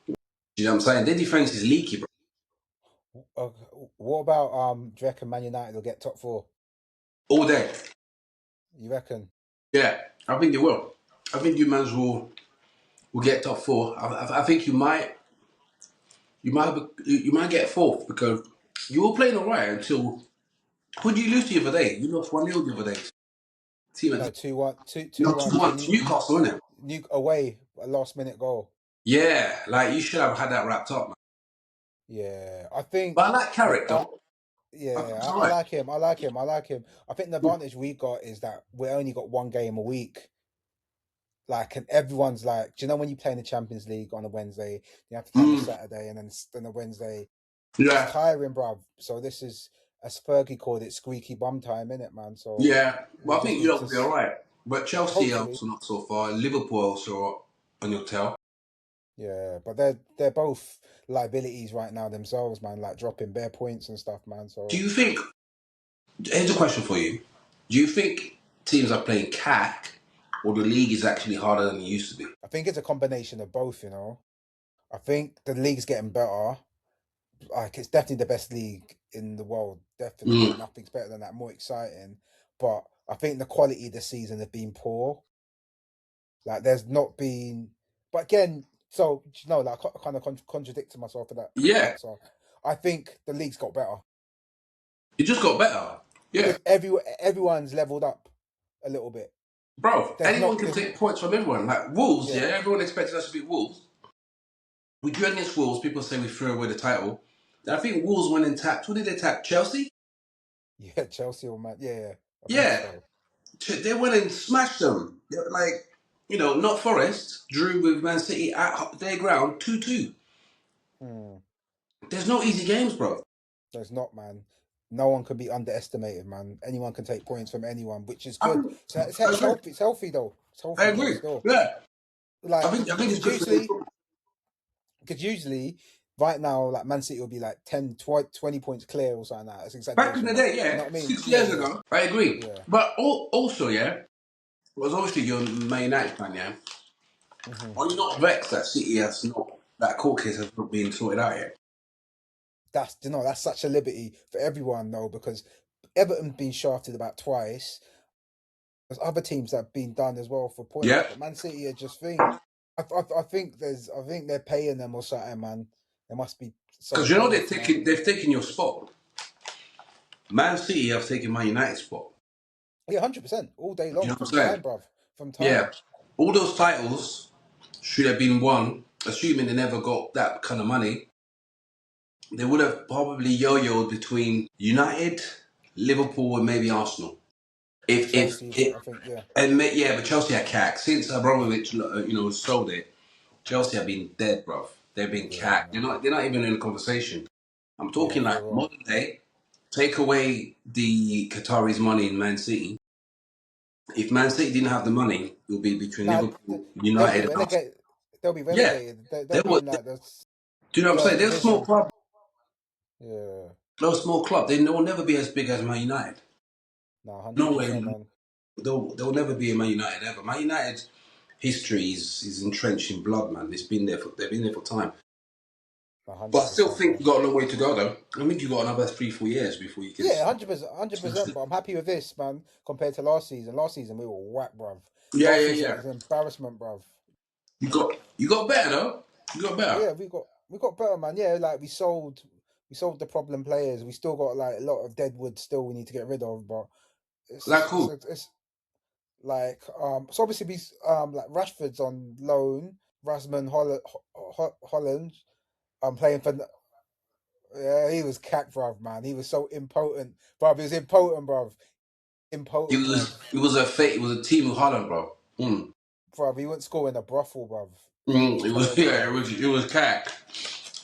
You know what I'm saying? Their defense is leaky, bro. Uh, what about do you reckon Man United will get top four? All day. You reckon? Yeah, I think they will. I think you mans will get top four. I think you might get fourth because you were playing alright until who did you lose to the other day? You lost 1-0 the other day. Team No, at 2-1, 2 no 2-1 to 2-1 to Newcastle, isn't it? New away, a last minute goal. Yeah, like you should have had that wrapped up, man. Yeah, I But I think like Carrick though. I think yeah, it's I alright. like him. I like him. I like him. I think the advantage we got is that we only got one game a week. Like, and everyone's like, do you know when you play in the Champions League on a Wednesday, you have to play on a Mm, Saturday, and then a Wednesday. It's yeah, tiring, bruv. So this is, as Fergie called it, squeaky bum time, innit, man? So yeah. we Well, I just think you need lot to, will be alright. But Chelsea are hopefully, also not so far. Liverpool also on your tail. yeah. But they're both liabilities right now themselves, man. Like dropping bare points and stuff, man. Do So you think? Here's a question for you. Do you think teams are playing cack, or the league is actually harder than it used to be? I think it's a combination of both, you know. I think the league's getting better. Like it's definitely the best league in the world. Definitely, Mm, nothing's better than that. More exciting, but I think the quality of the season have been poor. Like there's not been, but again, so you know, like I kind of contradicting myself for that yeah, answer. I think the league's got better it just got better. Yeah, because everyone's leveled up a little bit. bro. There's Anyone not can there's take points from everyone. Like Wolves, yeah. yeah Everyone expected us to beat Wolves. We drew against Wolves. People say we threw away the title. I think Wolves went and tapped. Who did they tap? Chelsea. yeah Chelsea or Man yeah, I think Yeah, so. they went and smashed them. They were like, not Forest drew with Man City at their ground 2-2. Hmm. There's no easy games, bro. There's not, man. No one can be underestimated, man. Anyone can take points from anyone, which is I good. think, So it's, I it's agree. healthy. It's healthy though. It's I healthy though. agree. Still, Yeah, like I think it's because good for the usually, because usually, right now, like Man City will be like 10, 20 points clear or something like that. It's back in exaggeration, the but day. you Yeah, know what I mean? 6 years ago. I agree. Yeah. But also, yeah, was obviously you're a Man United fan, yeah. Hmm. Are you not vexed that City has not that court case has not been sorted out yet? That's that's such a liberty for everyone though, because Everton's been shafted about twice. There's other teams that have been done as well for points, Yeah, but Man City, I just think, I think I think they're paying them or something, man. There must be some because payoff, man. they've taken your spot. Man City have taken Man United's spot. Yeah, 100% all day Do you long know what from I'm saying? time, bruv. From Yeah, time. all those titles should have been won, assuming they never got that kind of money. They would have probably yo-yoed between United, Liverpool, and maybe Arsenal. Chelsea, If I think, yeah, yeah, but Chelsea had cack since Abramovich, sold it. Chelsea have been dead, bruv. They've been yeah, cack. man, They're not even in the conversation. I'm yeah, talking for like real. modern day. Take away the Qataris' money in Man City. If Man City didn't have the money, it would be between Now Liverpool, they'll be United, and Arsenal. relegated. They'll be Yeah, relegated. they They'll be were. in like the Do you know what I'm third saying? They're a small division. club. Yeah, They're a small club. They will never be as big as Man United. no, No hundred way. percent, man. They'll never be a Man United ever. Man United's history is entrenched in blood, man. They've been there for time. But I hundred still percent, think man. you've got a long way to go, though. I think you've got another 3-4 years before you can. Yeah, 100%, 100%. But I'm happy with this, man. Compared to last season. Last season we were whack, bruv. Yeah, Last yeah, season yeah. was an embarrassment, bruv. You got better though. You got better. Yeah, we got better, man. Yeah, like we sold the problem players. We still got like a lot of deadwood still we need to get rid of, but Like who? it's like so obviously we like Rashford's on loan, Rasmus Holland playing for yeah, he was cat bruv, man. He was so impotent, bruv. He was impotent, bruv. Impotent, bruv. It was a fate. It was a team of Holland, bro. Mm. Bruv, he wouldn't score in a brothel, bruv. He Mm. was terrible, bruv. It was cack.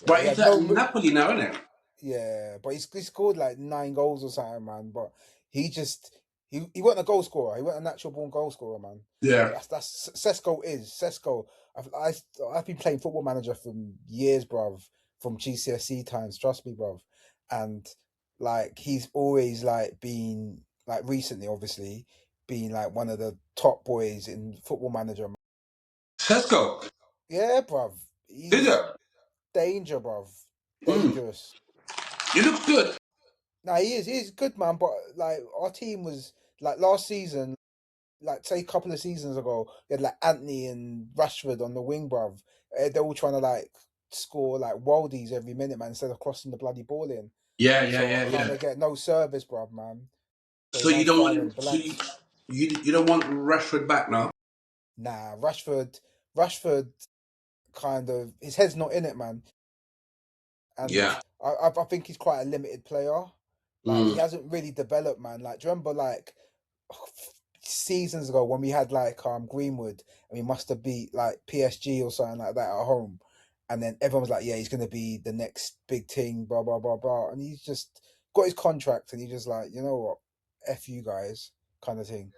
Yeah, But he he's had at no Napoli now, isn't it? yeah, but he scored like 9 goals or something, man. But he just he wasn't a goal scorer. He wasn't a natural born goal scorer, man. Yeah. That's Sesko is Sesko. I've been playing Football Manager for years, bruv, from GCSE times. Trust me, bruv. And like he's always like been like recently, obviously, been like one of the top boys in Football Manager. Sesko. Yeah, bruv. Is He's it? danger, bruv. Mm. Dangerous. You look good. No, he is. He's good, man. But like our team was like last season, like say a couple of seasons ago, they had like Anthony and Rashford on the wing, bruv. They're all trying to like score like worldies every minute, man, instead of crossing the bloody ball in. Yeah, yeah, So I yeah, kind yeah. of get no service, bruv, man. So So man you don't firing want blanks. you don't want Rashford back now. Nah, Rashford kind of his head's not in it, man. and Yeah. I think he's quite a limited player. Like he Mm. hasn't really developed, man. Like, do you remember like seasons ago when we had like Greenwood and we must have beat like PSG or something like that at home, and then everyone was like, "Yeah, he's gonna be the next big thing," blah blah blah blah, and he's just got his contract and he's just like, you know what, f you guys, kind of thing.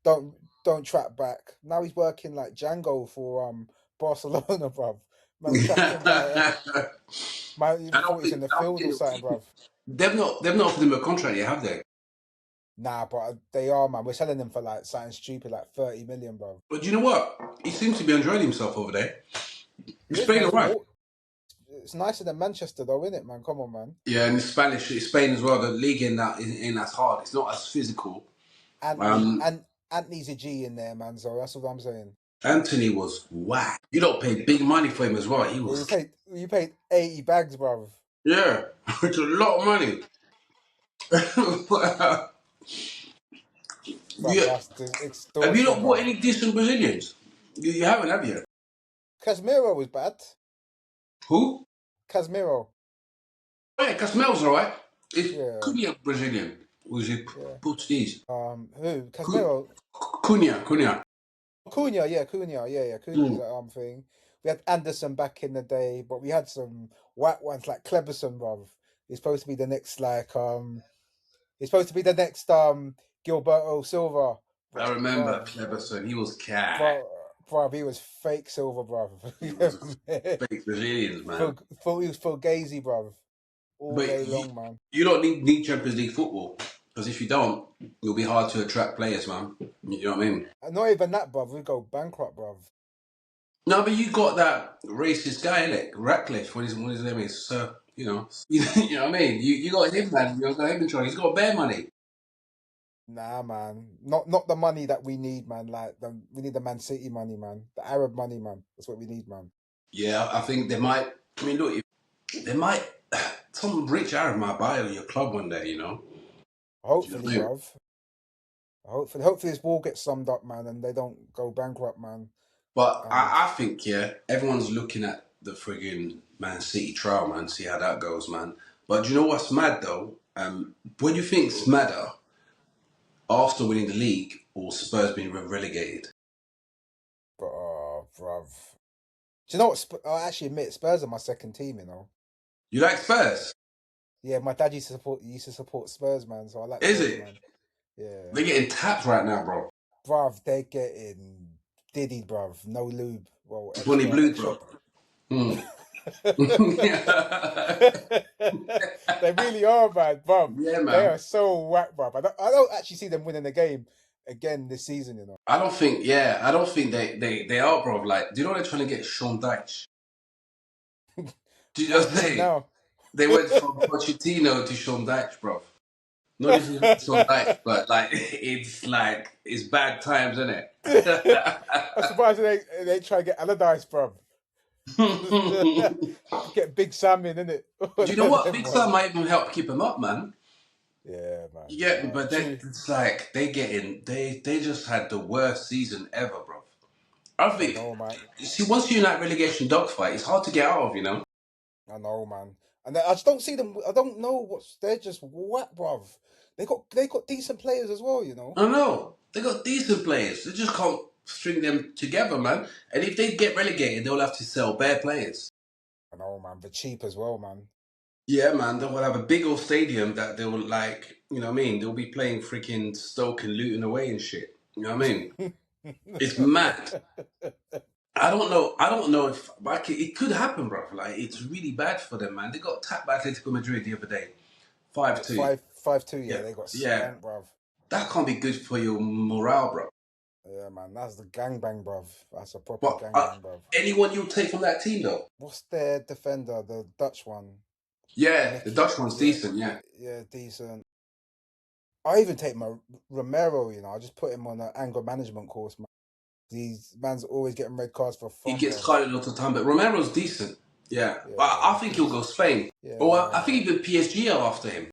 Don't don't track back. Now he's working like Django for Barcelona, bruv. Man tracked him like man, he thought he was in the I don't field or think something, bruv. they've not offered him a contract yet, have they? Nah, but they are, man. We're selling them for like something stupid, like 30 million, bruv. But do you know what? He seems to be enjoying himself over there. He He's is, playing man. all right. It's nicer than Manchester, though, isn't it, man? Come on, man. Yeah, and Spain as well. The league ain't as hard. It's not as physical. Anthony Um, and Anthony's a G in there, man. So that's what I'm saying. Anthony was whack. You don't pay big money for him as well. He Yeah, was, you paid 80 bags, bruv. yeah, it's a lot of money. Bruv, Yeah. that's the Have you extortion, not bought bruv. any decent Brazilians? You haven't, have you? Casemiro was bad. Who? Casemiro. Oh, yeah, Casmel's alright. It Yeah, could be a Brazilian. Was it yeah. Portuguese? Who? Casemiro. Cunha. Cunha, yeah, Cunha, yeah. Cunha's Mm. a thing. We had Anderson back in the day, but we had some whack ones like Cleberson, bruv. He's supposed to be the next he's supposed to be the next Gilberto Silva. I But remember bruv, Cleberson. He was cat. bruv, bruv, he was fake Silva, bruv. He was fake Brazilians, man. He was Fugazi, bruv. All But day long, man. you don't need Champions League football because if you don't, it'll be hard to attract players, man. You know what I mean? And not even that, bruv. We go bankrupt, bruv. No, but you got that racist guy, innit? Ratcliffe. What his name is? You know what I mean? You got him, man. You got him in charge. He's got bare money. Nah, man. Not the money that we need, man. Like we need the Man City money, man. The Arab money, man. That's what we need, man. Yeah, I think they might. I mean, look, they might. Some rich Arab might buy your club one day. You know? Do you know Hopefully, what I mean? bruv. Hopefully this war gets summed up, man, and they don't go bankrupt, man. But And I think, yeah, everyone's looking at the friggin' Man City trial, man, see how that goes, man. But do you know what's mad, though? What do you think's madder, after winning the league or Spurs being relegated? but bruv. Do you know what? I actually admit Spurs are my second team. You know. You like Spurs? Yeah, my dad used to support Spurs, man. So I like Is Spurs, it? man. Yeah, They're getting tapped right now, bro. bruv. They're getting diddy, bruv. No lube. Well, Bunny extra, Blue, extra. bro. Hmm. They really are, man, bruv. Yeah, They man. are so whack, bruv. I don't actually see them winning the game again this season, you know. I don't think they are, bro. Like, do you know they're trying to get Sean Dyche? Do you What's just he doing say now? they went from Pochettino to Sean Dyche, bro? Not just Sean Dyche, but like it's bad times, isn't it? I'm surprised they try to get Allardyce, bruv. Get Big Sam in, innit? Do you know what? Them Big Sam ones. might even help keep him up, man. Yeah, man. You get me? Nah, But true. it's like they just had the worst season ever, bro. I I think know, man. see once you're in that relegation dogfight, it's hard to get out of, you know. I know, man. And I just don't see them. I don't know what's. They're just whack, bruv. They got decent players as well, you know. I know they got decent players. They just can't string them together, man. And if they get relegated, they'll have to sell bare players. I know, man. But cheap as well, man. Yeah, man, they will have a big old stadium that they will like, you know what I mean? They'll be playing freaking Stoke and Luton away and shit. You know what I mean? It's mad. I don't know if like it could happen, bro. Like it's really bad for them, man. They got tapped by Atletico Madrid the other day, 5-2. 5-2. Yeah, Yeah, they got yeah. spanked, bruv. That can't be good for your morale, bro. Yeah, man. That's the gangbang, bruv. That's a proper But gangbang, bruv. anyone you'll take from that team, though? What's their defender? The Dutch one, Yeah, the Mickey. Dutch one's Yeah, decent. Yeah, yeah, decent. I even take my Romero. You know, I just put him on an anger management course, man. These man's always getting red cards for he fun, gets bruv. carded all the time, but Romero's decent. Yeah, but Yeah, I he's think he'll go decent. Spain. Or Yeah, I think even PSG are after him.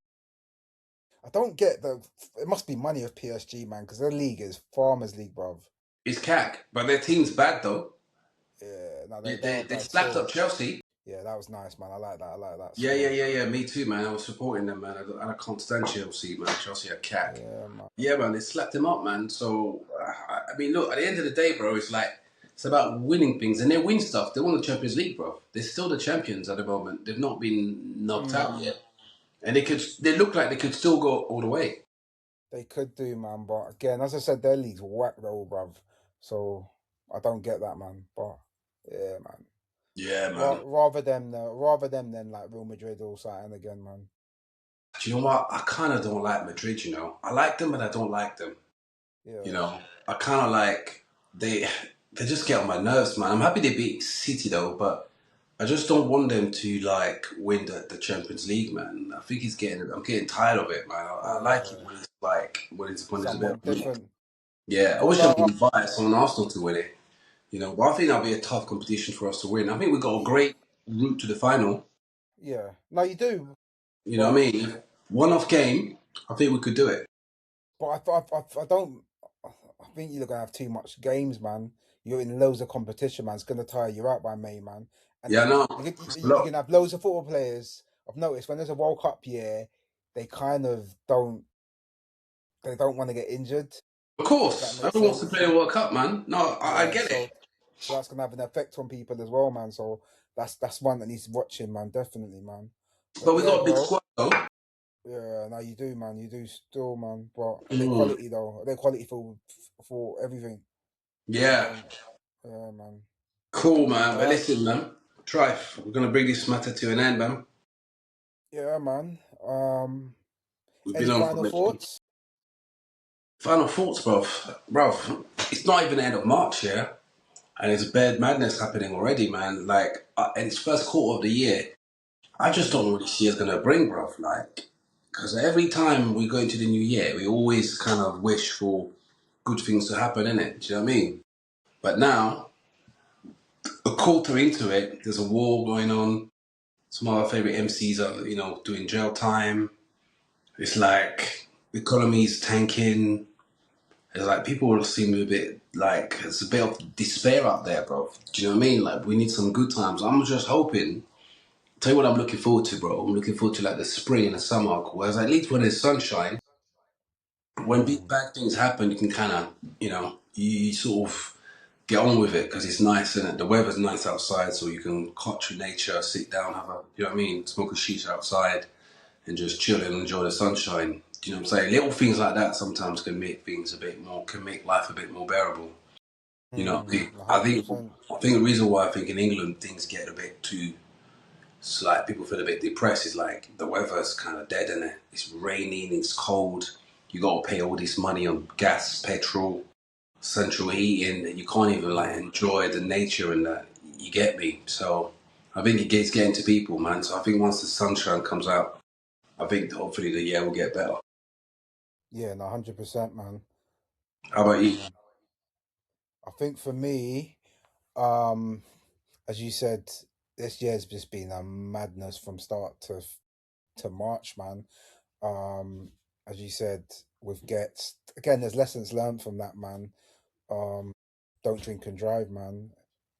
I don't get the. It must be money of PSG, man, because their league is Farmers League, bruv. It's CAC, but their team's bad though. Yeah, no, They, they they, are they bad slapped up still. Chelsea. Yeah, that was nice, man. I like that. I like that Yeah, yeah, still. yeah, yeah. Me too, man. I was supporting them, man. I can't stand Chelsea, man. Chelsea are cack. Yeah, man. Yeah, man. They slapped them up, man. So I mean, look. At the end of the day, bro, it's like it's about winning things, and they win stuff. They won the Champions League, bro. They're still the champions at the moment. They've not been knocked out Mm, yet, and they could. They look like they could still go all the way. they could do, man. But again, as I said, their league's whack though, bruv. So I don't get that, man. But yeah, man. Yeah, man. Rather them than like Real Madrid or something again, man. Do you know what? I kind of don't like Madrid. You know, I like them, but I don't like them. You Yeah. know, I kind of like they. They just get on my nerves, man. I'm happy they beat City though, but I just don't want them to like win the Champions League, man. I think I'm getting tired of it, man. I like it Yeah. when it's like when it's a bit Someone of a league. different. Yeah, I Well, wish I could bias on Arsenal to win it, you know. But I think that'll be a tough competition for us to win. I think we've got a great route to the final. yeah. No, you do. You know what But I mean? One-off game, I think we could do it. I don't. I think you're gonna have too much games, man. You're in loads of competition, man. It's gonna tire you out by May, man. And Yeah, then no, it's a you're lot. gonna have loads of football players. I've noticed when there's a World Cup year, they kind of don't. They don't want to get injured. Of If that course, makes everyone wants to sense. play the World Cup, man. No, I Yeah. get it. So that's gonna have an effect on people as well, man. So that's one that needs watching, man. Definitely, man. But But we yeah, got a big bro. squad though. Yeah, no, you do, man. You do still, man. But are they Mm, quality though? Are they quality for everything? I yeah. don't. Yeah, man. Cool, man. All But right. listen, man. Trife, we're gonna bring this matter to an end, man. Yeah, man. We've been Any on for final a bit. thoughts? Final thoughts, bro. It's not even the end of March, yeah, and it's bad madness happening already, man. Like, and it's first quarter of the year. I just don't know what this year's gonna bring, bro. Like, because every time we go into the new year, we always kind of wish for good things to happen, innit? Do you know what I mean? But now, a quarter into it, there's a war going on. Some of our favorite MCs are, you know, doing jail time. It's like the economy's tanking. It's like people seem a bit like there's a bit of despair out there, bro. Do you know what I mean? Like we need some good times. I'm just hoping. Tell you what I'm looking forward to, bro. I'm looking forward to like the spring and the summer. Whereas at least when there's sunshine, when big Mm, bad things happen, you can kind of, you know, you sort of get on with it because it's nice and the weather's nice outside, so you can catch nature, sit down, have a, you know what I mean, smoke a shisha outside and just chill and enjoy the sunshine. Do you know what I'm saying? Little things like that sometimes can make things a bit more, can make life a bit more bearable. You know, I think, 100%. I think the reason why I think in England things get a bit too, so like people feel a bit depressed is like the weather's kind of dead in it. It's raining, it's cold. You got to pay all this money on gas, petrol, central heating, and you can't even like Mm, enjoy the nature and that. You get me? So I think it gets getting to people, man. So I think once the sunshine comes out, I think hopefully the year will get better. yeah, no, 100%, man. How about you? Um, I think for me, um, as you said, this year's just been a madness from start to March, man. Um, as you said, with Gets again, there's lessons learned from that, man. Don't drink and drive, man.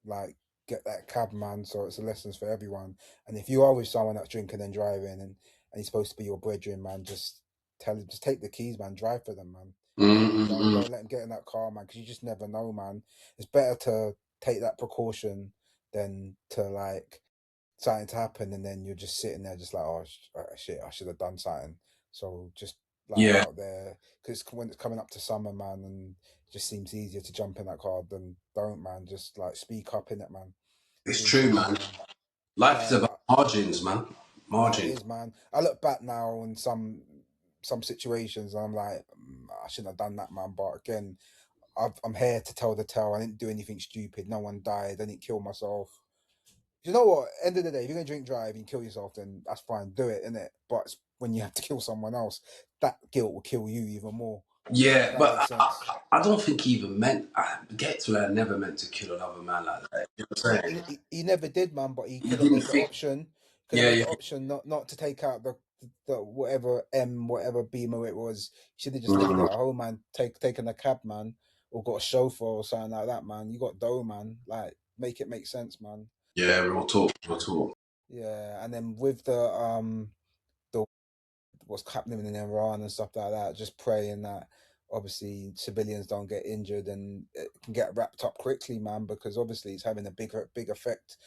Like, get that cab, man. So it's a lessons for everyone. And if you are with someone that's drinking and driving, and he's supposed to be your brethren, man, just tell him, just take the keys, man. Drive for them, man. Mm-mm-mm. Don't let him get in that car, man, because you just never know, man. It's better to take that precaution than to like something to happen and then you're just sitting there just like, oh shit, I should have done something. So just like Yeah, out there, because when it's coming up to summer, man, and it just seems easier to jump in that car than don't, man. Just like speak up in it, man. it's Speak true, up, man. man. Life is Like about margins, man. no, it Margins. is, man. I look back now on some situations and I'm like, I shouldn't have done that, man. But again, I'm here to tell the tale. I didn't do anything stupid. No one died. I didn't kill myself. You know what? End of the day, if you're gonna drink drive and kill yourself, then that's fine. Do it, innit? But it's when you have to kill someone else, that guilt will kill you even more. If Yeah, that but makes sense. I don't think he even meant. I get to it. I never meant to kill another man like that. You know what I'm saying? He never did, man. But he He could have didn't made the think. option. Could have Yeah, made yeah. the option not to take out the whatever whatever Beamer it was. He should have just left it Mm, at home, man. Taken a cab, man, or got a chauffeur or something like that, man. You got dough, man. Like make it make sense, man. yeah, real talk, real talk. Yeah, and then with the what's happening in Iran and stuff like that, just praying that obviously civilians don't get injured and it can get wrapped up quickly, man, because obviously it's having a big effect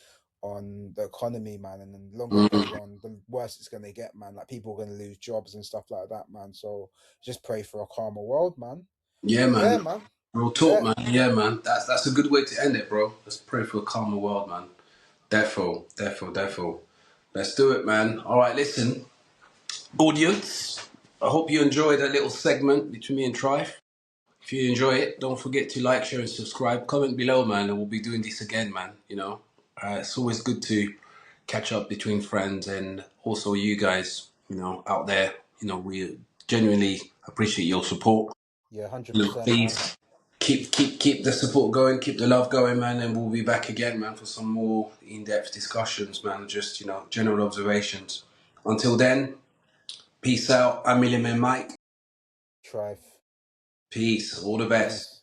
on the economy, man. And then the longer it goes Mm. on, the worse it's gonna get, man. Like people are gonna lose jobs and stuff like that, man. So just pray for a calmer world, man. Yeah, But yeah, man. man. Real talk, Bet. man. Yeah, man. That's a good way to end it, bro. Let's pray for a calmer world, man. Defo. Let's do it, man. All right, listen, audience. I hope you enjoyed that little segment between me and Trife. If you enjoy it, don't forget to like, share, and subscribe. Comment below, man, and we'll be doing this again, man. You know, it's always good to catch up between friends and also you guys, you know, out there. You know, we genuinely appreciate your support. Yeah, hundred You know, percent, man. please keep the support going, keep the love going, man, and we'll be back again, man, for some more in-depth discussions, man. Just general observations. Until then, peace out. I'm Millionaire Mike. Trife. Peace. All the best. Peace.